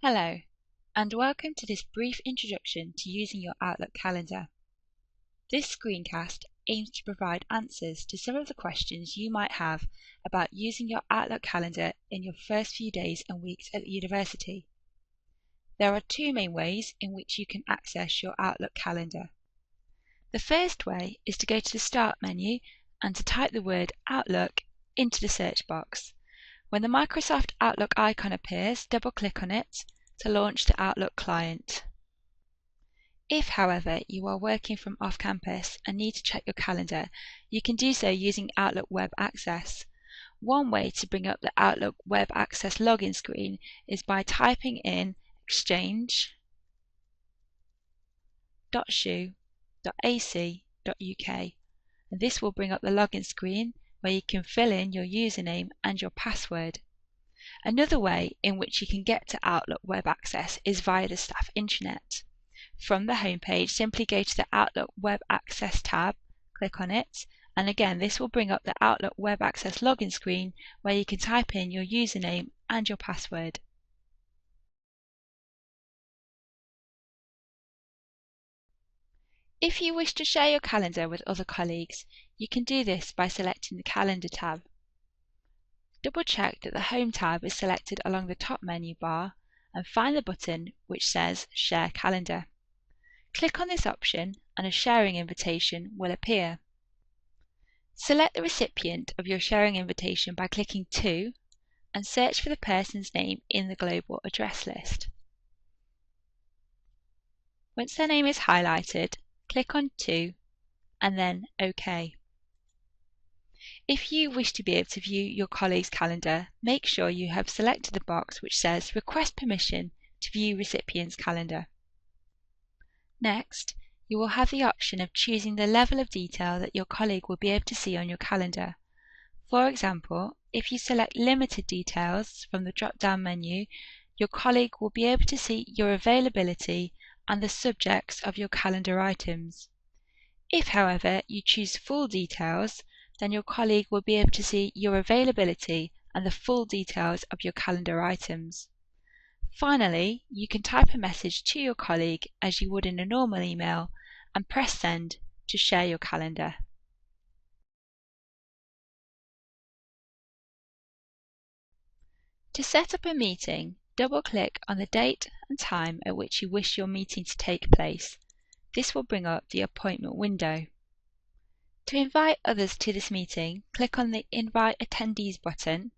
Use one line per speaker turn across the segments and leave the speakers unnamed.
Hello, and welcome to this brief introduction to using your Outlook calendar. This screencast aims to provide answers to some of the questions you might have about using your Outlook calendar in your first few days and weeks at the university. There are two main ways in which you can access your Outlook calendar. The first way is to go to the Start menu and to type the word Outlook into the search box. When the Microsoft Outlook icon appears, double-click on it to launch the Outlook client. If, however, you are working from off-campus and need to check your calendar, you can do so using Outlook Web Access. One way to bring up the Outlook Web Access login screen is by typing in exchange.shu.ac.uk, and this will bring up the login screen where you can fill in your username and your password. Another way in which you can get to Outlook Web Access is via the staff intranet. From the home page, simply go to the Outlook Web Access tab, click on it, and again this will bring up the Outlook Web Access login screen where you can type in your username and your password. If you wish to share your calendar with other colleagues, you can do this by selecting the Calendar tab. Double-check that the Home tab is selected along the top menu bar and find the button which says Share Calendar. Click on this option and a sharing invitation will appear. Select the recipient of your sharing invitation by clicking To and search for the person's name in the global address list. Once their name is highlighted, click on To and then OK. If you wish to be able to view your colleague's calendar, make sure you have selected the box which says Request permission to view recipient's calendar. Next, you will have the option of choosing the level of detail that your colleague will be able to see on your calendar. For example, if you select Limited Details from the drop-down menu, your colleague will be able to see your availability and the subjects of your calendar items. If, however, you choose Full Details, then your colleague will be able to see your availability and the full details of your calendar items. Finally, you can type a message to your colleague as you would in a normal email and press Send to share your calendar. To set up a meeting, double-click on the date and time at which you wish your meeting to take place. This will bring up the appointment window. To invite others to this meeting, click on the Invite Attendees button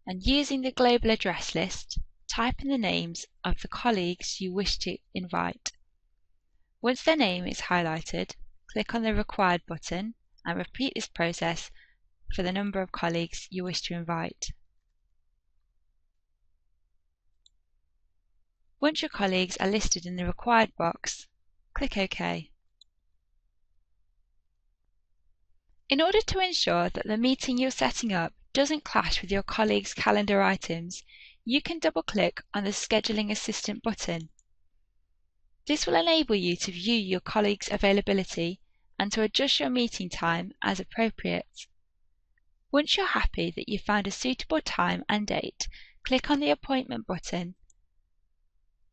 and using the global address list, type in the names of the colleagues you wish to invite. Once their name is highlighted, click on the Required button and repeat this process for the number of colleagues you wish to invite. Once your colleagues are listed in the Required box, click OK. In order to ensure that the meeting you're setting up doesn't clash with your colleagues' calendar items, you can double-click on the Scheduling Assistant button. This will enable you to view your colleagues' availability and to adjust your meeting time as appropriate. Once you're happy that you've found a suitable time and date, click on the Appointment button,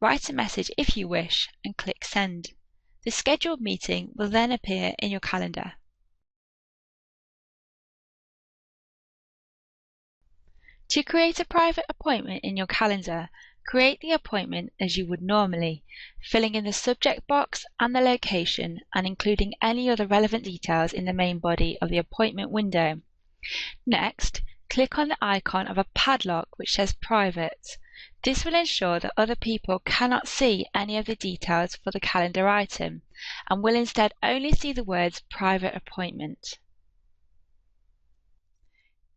write a message if you wish, and click Send. The scheduled meeting will then appear in your calendar. To create a private appointment in your calendar, create the appointment as you would normally, filling in the subject box and the location and including any other relevant details in the main body of the appointment window. Next, click on the icon of a padlock which says Private. This will ensure that other people cannot see any of the details for the calendar item and will instead only see the words Private Appointment.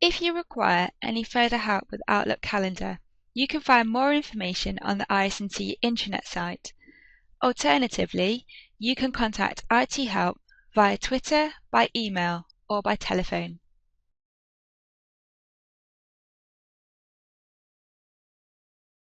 If you require any further help with Outlook Calendar, you can find more information on the IS&T intranet site. Alternatively, you can contact IT help via Twitter, by email, or by telephone.